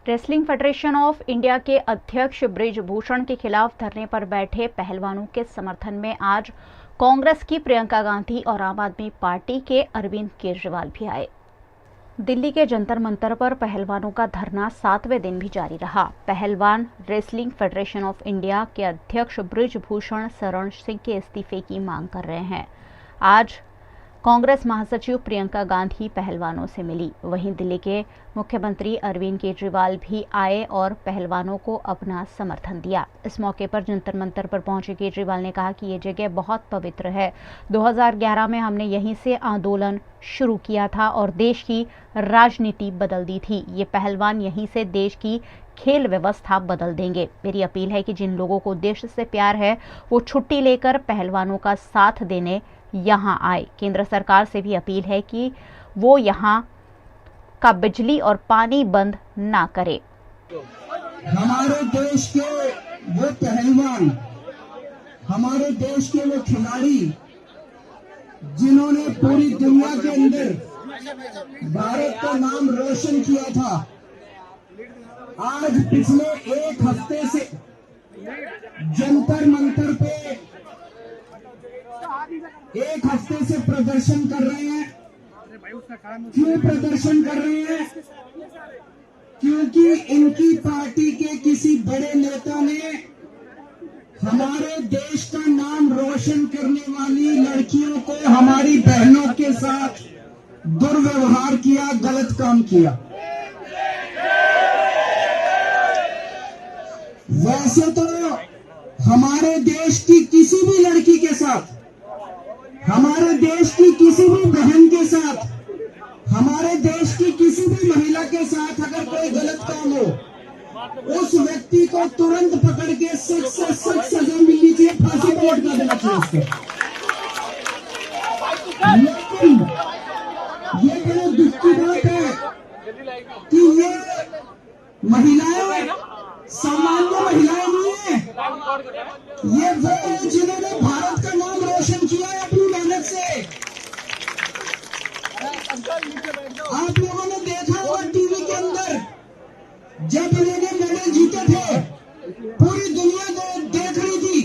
Wrestling federation of India के अध्यक्ष बृजभूषण के खिलाफ धरने पर बैठे पहलवानों के समर्थन में आज कांग्रेस की प्रियंका गांधी और आम आदमी पार्टी के अरविंद केजरीवाल भी आए। दिल्ली के जंतर मंतर पर पहलवानों का धरना 7वें दिन भी जारी रहा। पहलवान रेसलिंग फेडरेशन ऑफ इंडिया के अध्यक्ष बृजभूषण शरण सिंह के इस्तीफे की मांग कर रहे हैं। आज कांग्रेस महासचिव प्रियंका गांधी पहलवानों से मिली। वहीं दिल्ली के मुख्यमंत्री अरविंद केजरीवाल भी आए और पहलवानों को अपना समर्थन दिया। इस मौके पर जंतर मंतर पर पहुंचे केजरीवाल ने कहा कि ये जगह बहुत पवित्र है। 2011 में हमने यहीं से आंदोलन शुरू किया था और देश की राजनीति बदल दी थी। ये पहलवान यहीं से देश की खेल व्यवस्था बदल देंगे। मेरी अपील है कि जिन लोगों को देश से प्यार है वो छुट्टी लेकर पहलवानों का साथ देने यहाँ आए। केंद्र सरकार से भी अपील है कि वो यहाँ का बिजली और पानी बंद ना करे। हमारे देश के वो पहलवान, हमारे देश के वो खिलाड़ी जिन्होंने पूरी दुनिया के अंदर भारत का नाम रोशन किया था, आज पिछले एक हफ्ते से जंतर मंतर पे एक हफ्ते से प्रदर्शन कर रहे हैं। क्यों प्रदर्शन कर रहे हैं? क्योंकि इनकी पार्टी के किसी बड़े नेता ने हमारे देश का नाम रोशन करने वाली लड़कियों को, हमारी बहनों के साथ दुर्व्यवहार किया, गलत काम किया। वैसे तो हमारे देश की किसी भी लड़की के साथ, हमारे देश की किसी भी बहन के साथ, हमारे देश की किसी भी महिला के साथ अगर कोई गलत काम हो, उस व्यक्ति को तुरंत पकड़ के सख्त से सख्त सजा मिलनी चाहिए, फांसी पर लटका देना चाहिए उसको। लेकिन ये बड़े दुख की बात है कि ये महिलाएं सामान्य महिलाएं नहीं है। ये वो है जिन्होंने भारत का नाम रोशन किया है अपनी मेहनत से। आप लोगों ने देखा होगा टीवी के अंदर, जब इन्होंने मेडल जीते थे, पूरी दुनिया देख रही थी।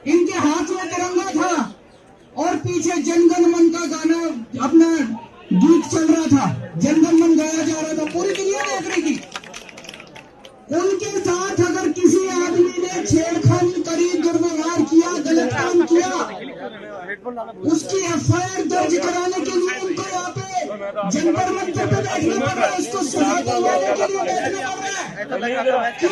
इनके हाथ में तिरंगा था और पीछे जनगण मन का गाना, अपना गीत चल रहा था, जनगण मन गाया जा रहा था, पूरी दुनिया देख रही थी। उनके साथ अगर किसी आदमी ने छेड़खानी करी, दुर्व्यवहार किया, गलत काम किया, उसकी एफआईआर दर्ज कराने के लिए उनको यहाँ पे जंतर मंतर पे बैठना पड़ रहा है, उसको सजा दिलवाने के लिए बैठना पड़ रहा है। क्यों?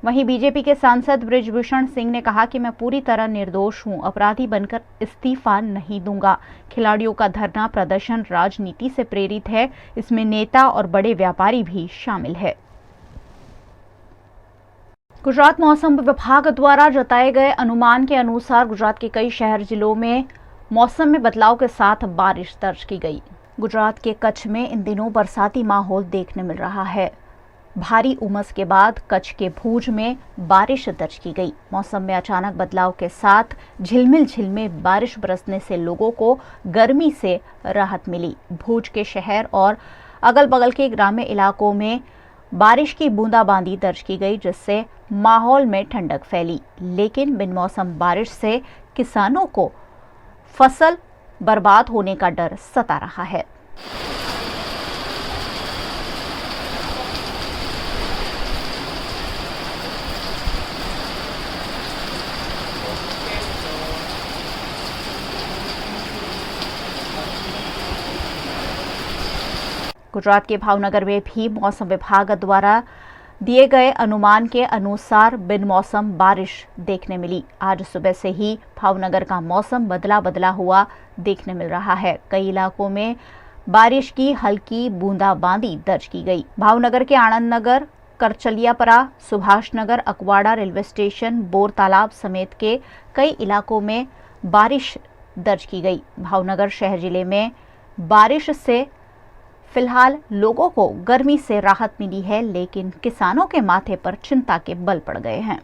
वहीं बीजेपी के सांसद बृजभूषण सिंह ने कहा कि मैं पूरी तरह निर्दोष हूं, अपराधी बनकर इस्तीफा नहीं दूंगा। खिलाड़ियों का धरना प्रदर्शन राजनीति से प्रेरित है, इसमें नेता और बड़े व्यापारी भी शामिल है। गुजरात मौसम विभाग द्वारा जताए गए अनुमान के अनुसार गुजरात के कई शहर जिलों में मौसम में बदलाव के साथ बारिश दर्ज की गई। गुजरात के कच्छ में इन दिनों बरसाती माहौल देखने मिल रहा है। भारी उमस के बाद कच्छ के भूज में बारिश दर्ज की गई। मौसम में अचानक बदलाव के साथ झिलमिल बारिश बरसने से लोगों को गर्मी से राहत मिली। भूज के शहर और अगल बगल के ग्रामीण इलाकों में बारिश की बूंदाबांदी दर्ज की गई, जिससे माहौल में ठंडक फैली। लेकिन बिन मौसम बारिश से किसानों को फसल बर्बाद होने का डर सता रहा है। गुजरात के भावनगर में भी मौसम विभाग द्वारा दिए गए अनुमान के अनुसार बिन मौसम बारिश देखने मिली। आज सुबह से ही भावनगर का मौसम बदला हुआ देखने मिल रहा है। कई इलाकों में बारिश की हल्की बूंदाबांदी दर्ज की गई। भावनगर के Anand Nagar, करचलियापरा, Subhash Nagar, अकवाड़ा railway station, bore तालाब समेत के कई इलाकों में बारिश दर्ज की गई। भावनगर शहर जिले में बारिश से फिलहाल लोगों को गर्मी से राहत मिली है, लेकिन किसानों के माथे पर चिंता के बल पड़ गए हैं।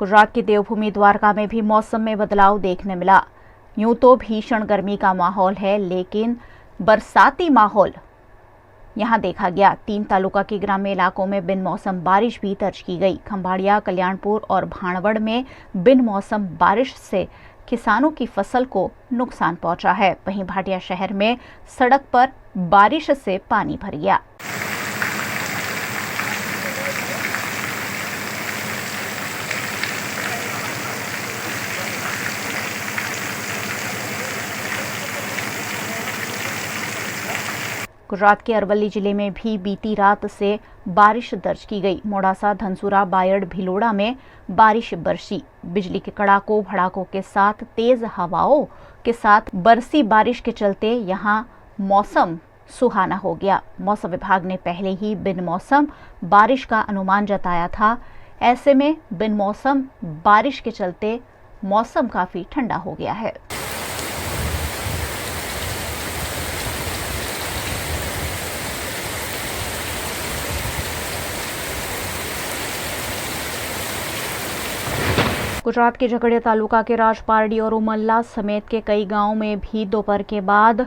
गुजरात की देवभूमि द्वारका में भी मौसम में बदलाव देखने मिला। यूं तो भीषण गर्मी का माहौल है, लेकिन बरसाती माहौल यहां देखा गया। 3 तालुका के ग्रामीण इलाकों में बिन मौसम बारिश भी दर्ज की गई। खंभाड़िया, कल्याणपुर और भाणवड़ में बिन मौसम बारिश से किसानों की फसल को नुकसान पहुंचा है। वहीं भाटिया शहर में सड़क पर बारिश से पानी भर गया। गुजरात के अरवली जिले में भी बीती रात से बारिश दर्ज की गई। मोडासा, धनसुरा, बायड़, भिलोड़ा में बारिश बरसी। बिजली के कड़ाकों भड़ाकों के साथ तेज हवाओं के साथ बरसी बारिश के चलते यहां मौसम सुहाना हो गया। मौसम विभाग ने पहले ही बिन मौसम बारिश का अनुमान जताया था। ऐसे में बिन मौसम बारिश के चलते मौसम काफी ठंडा हो गया है। गुजरात के झगड़िया तालुका के राजपारडी और उमल्ला समेत के कई गांवों में भी दोपहर के बाद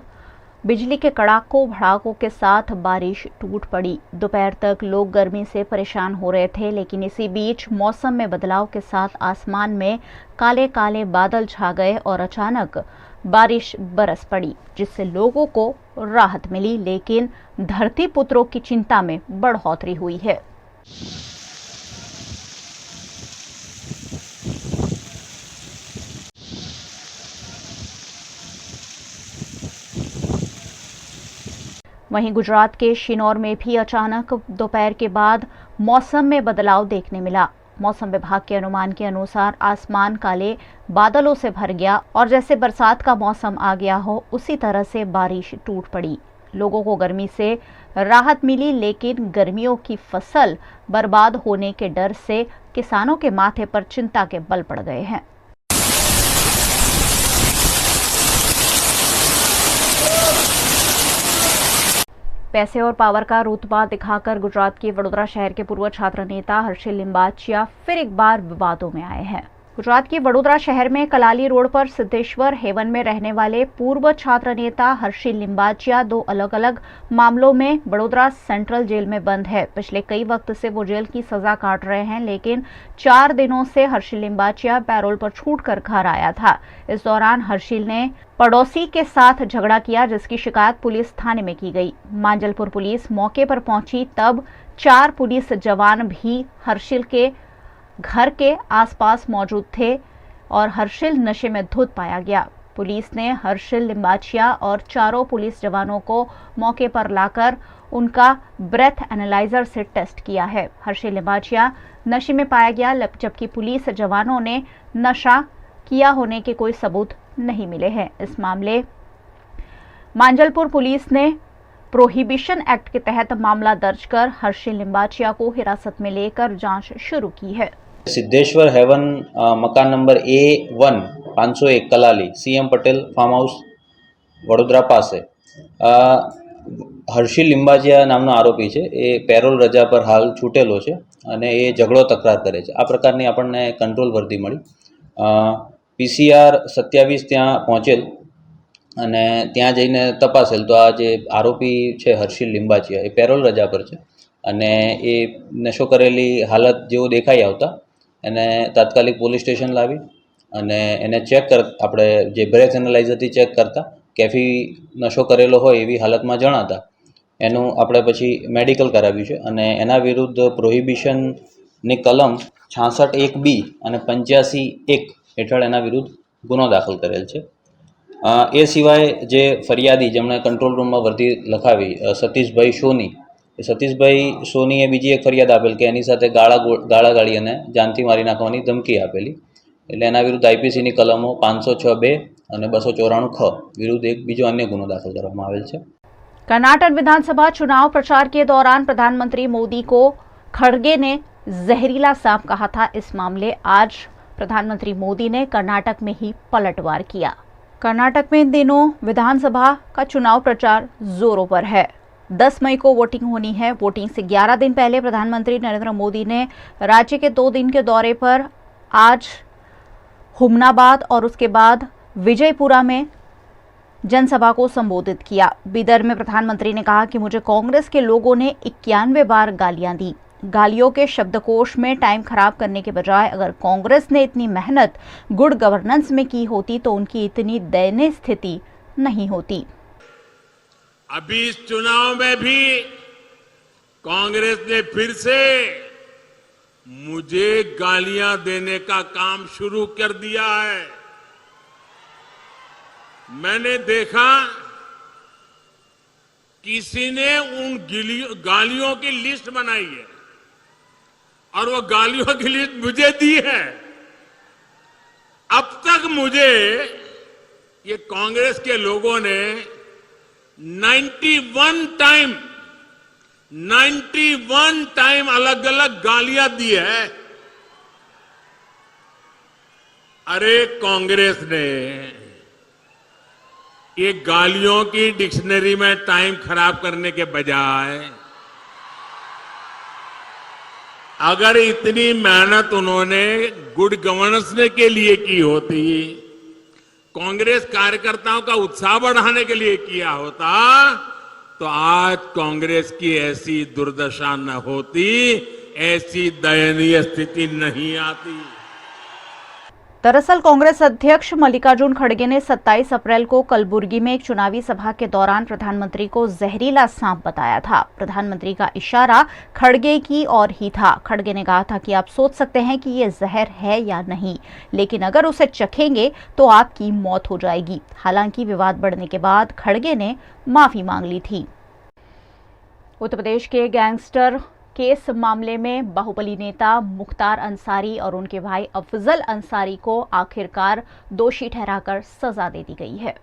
बिजली के कड़ाकों भड़ाकों के साथ बारिश टूट पड़ी। दोपहर तक लोग गर्मी से परेशान हो रहे थे, लेकिन इसी बीच मौसम में बदलाव के साथ आसमान में काले काले बादल छा गए और अचानक बारिश बरस पड़ी, जिससे लोगों को राहत मिली। लेकिन धरती पुत्रों की चिंता में बढ़ोतरी हुई है। वहीं गुजरात के शिनौर में भी अचानक दोपहर के बाद मौसम में बदलाव देखने मिला। मौसम विभाग के अनुमान के अनुसार आसमान काले बादलों से भर गया और जैसे बरसात का मौसम आ गया हो, उसी तरह से बारिश टूट पड़ी। लोगों को गर्मी से राहत मिली, लेकिन गर्मियों की फसल बर्बाद होने के डर से किसानों के माथे पर चिंता के बल पड़ गए हैं। पैसे और पावर का रुतबा दिखाकर गुजरात के वडोदरा शहर के पूर्व छात्र नेता हर्षिल लिंबाचिया फिर एक बार विवादों में आए हैं। गुजरात के वडोदरा शहर में कलाली रोड पर सिद्धेश्वर हेवन में रहने वाले पूर्व छात्र नेता हर्षिल लिंबाचिया 2 अलग अलग मामलों में वडोदरा सेंट्रल जेल में बंद है। पिछले कई वक्त से वो जेल की सजा काट रहे हैं, लेकिन 4 दिनों से हर्षिल लिंबाचिया पैरोल पर छूटकर घर आया था। इस दौरान हर्षिल ने पड़ोसी के साथ झगड़ा किया, जिसकी शिकायत पुलिस थाने में की गई। मांजलपुर पुलिस मौके पर पहुंची, तब 4 पुलिस जवान भी हर्षिल के घर के आसपास मौजूद थे और हर्षिल नशे में धुत पाया गया। पुलिस ने हर्षिल लिंबाचिया और 4 पुलिस जवानों को मौके पर लाकर उनका ब्रेथ एनालाइजर से टेस्ट किया है। हर्षिल लिंबाचिया नशे में पाया गया, जबकि पुलिस जवानों ने नशा किया होने के कोई सबूत नहीं मिले हैं। इस मामले मांजलपुर पुलिस ने प्रोहिबिशन एक्ट के तहत मामला दर्ज कर हर्षिल लिंबाचिया को हिरासत में लेकर जांच शुरू की है। सिद्धेश्वर हेवन मकान number A1 501 Kalali CM Patel farm house Vadodara પાસે હર્ષિલ લિંબાચિયા નામનો આરોપી છે। એ પેરોલ રજા પર હાલ છૂટેલો છે અને એ ઝઘડો તકરાર કરે છે। આ પ્રકારની આપણને કંટ્રોલ વર્દી મળી। PCR 27 ત્યાં પહોંચેલ અને ત્યાં જઈને તપાસેલ તો આ જે આરોપી છે હર્ષિલ લિંબાચિયા એ પેરોલ રજા પર છે અને એ નશો કરેલી હાલત જેવો દેખાઈ આવતા એને તાત્કાલિક પોલીસ સ્ટેશન લાવી અને એને ચેક આપણે જે બ્રેથ એનાલાઇઝરથી ચેક કરતા કેફી નશો કરેલો હોય એવી હાલતમાં જણાતા એનું આપણે પછી મેડિકલ કરાવ્યું છે અને એના વિરુદ્ધ પ્રોહિબિશનની કલમ 66(1)B અને 85(1) હેઠળ એના વિરુદ્ધ ગુનો દાખલ કરેલ છે। એ સિવાય જે ફરિયાદી જેમણે કંટ્રોલ રૂમમાં વર્દી લખાવી સતીશભાઈ સોની, સતીશભાઈ સોનીએ બીજી એક ફરિયાદ આપેલ કે એની સાથે ગાળાગાળી અને જાનથી મારી નાખવાની ધમકી આપેલી, એટલે એના વિરુદ્ધ IPCની કલમો 506(2) અને 294(ખ) વિરુદ્ધ એક બીજો અન્ય ગુનો દાખલ કરવામાં આવેલ છે। कर्नाटक विधानसभा चुनाव प्रचार के दौरान प्रधानमंत्री मोदी को खड़गे ने जहरीला सांप कहा था। इस मामले आज प्रधानमंत्री मोदी ने कर्नाटक में ही पलटवार किया। कर्नाटक में इन दिनों विधानसभा का चुनाव प्रचार जोरों पर है। 10 मई को वोटिंग होनी है। वोटिंग से 11 दिन पहले प्रधानमंत्री नरेंद्र मोदी ने राज्य के 2 दिन के दौरे पर आज हुमनाबाद और उसके बाद विजयपुरा में जनसभा को संबोधित किया। बीदर में प्रधानमंत्री ने कहा कि मुझे कांग्रेस के लोगों ने 91 बार गालियां दी। गालियों के शब्दकोश में टाइम खराब करने के बजाय अगर कांग्रेस ने इतनी मेहनत गुड गवर्नेंस में की होती तो उनकी इतनी दयनीय स्थिति नहीं होती। अभी इस चुनाव में भी कांग्रेस ने फिर से मुझे गालियां देने का काम शुरू कर दिया है। मैंने देखा किसी ने उन गालियों की लिस्ट बनाई है और वो गालियों की लिस्ट मुझे दी है। अब तक मुझे ये कांग्रेस के लोगों ने 91 टाइम अलग अलग गालियां दी है। अरे कांग्रेस ने ये गालियों की डिक्शनरी में टाइम खराब करने के बजाय अगर इतनी मेहनत उन्होंने गुड गवर्नेंस के लिए की होती, कांग्रेस कार्यकर्ताओं का उत्साह बढ़ाने के लिए किया होता, तो आज कांग्रेस की ऐसी दुर्दशा न होती, ऐसी दयनीय स्थिति नहीं आती। दरअसल कांग्रेस अध्यक्ष मल्लिकार्जुन खड़गे ने 27 अप्रैल को कलबुर्गी में एक चुनावी सभा के दौरान प्रधानमंत्री को जहरीला सांप बताया था। प्रधानमंत्री का इशारा खड़गे की ओर ही था। खड़गे ने कहा था कि आप सोच सकते हैं कि ये जहर है या नहीं, लेकिन अगर उसे चखेंगे तो आपकी मौत हो जाएगी। हालांकि विवाद बढ़ने के बाद खड़गे ने माफी मांग ली थी। उत्तर प्रदेश के गैंगस्टर केस मामले में बाहुबली नेता मुख्तार अंसारी और उनके भाई अफजल अंसारी को आखिरकार दोषी ठहराकर सजा दे दी गई है।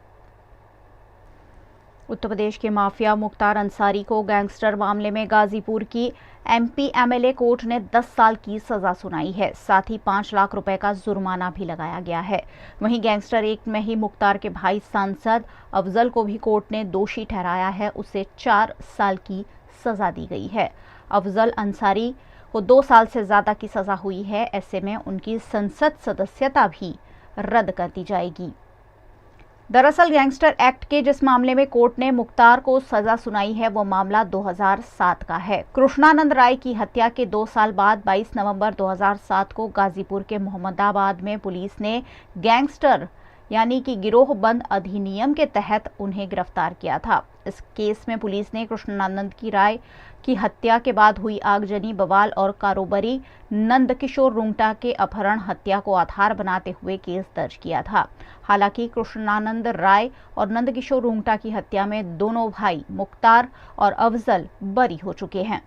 उत्तर प्रदेश के माफिया मुख्तार अंसारी को गैंगस्टर मामले में गाजीपुर की एमपी एमएलए कोर्ट ने 10 साल की सजा सुनाई है। साथ ही 5 लाख रुपए का जुर्माना भी लगाया गया है। वहीं गैंगस्टर 1 में ही मुख्तार के भाई सांसद अफजल को भी कोर्ट ने दोषी ठहराया है। उसे 4 साल की सजा दी गई है। अफजल अंसारी को 2 साल से ज्यादा की सजा हुई है। ऐसे में उनकी संसद सदस्यता भी रद्द कर दी जाएगी। दरअसल गैंगस्टर एक्ट के जिस मामले में कोर्ट ने मुख्तार को सजा सुनाई है वो मामला 2007 का है। कृष्णानंद राय की हत्या के 2 साल बाद 22 नवंबर 2007 को गाजीपुर के मोहम्मदाबाद में पुलिस ने गैंगस्टर यानी कि गिरोहबंद अधिनियम के तहत उन्हें गिरफ्तार किया था। इस केस में पुलिस ने कृष्णानंद की राय की हत्या के बाद हुई आगजनी, बवाल और कारोबारी नंदकिशोर रुंगटा के अपहरण, हत्या को आधार बनाते हुए केस दर्ज किया था। हालांकि कृष्णानंद राय और नंदकिशोर रुंगटा की हत्या में दोनों भाई मुख्तार और अफजल बरी हो चुके हैं।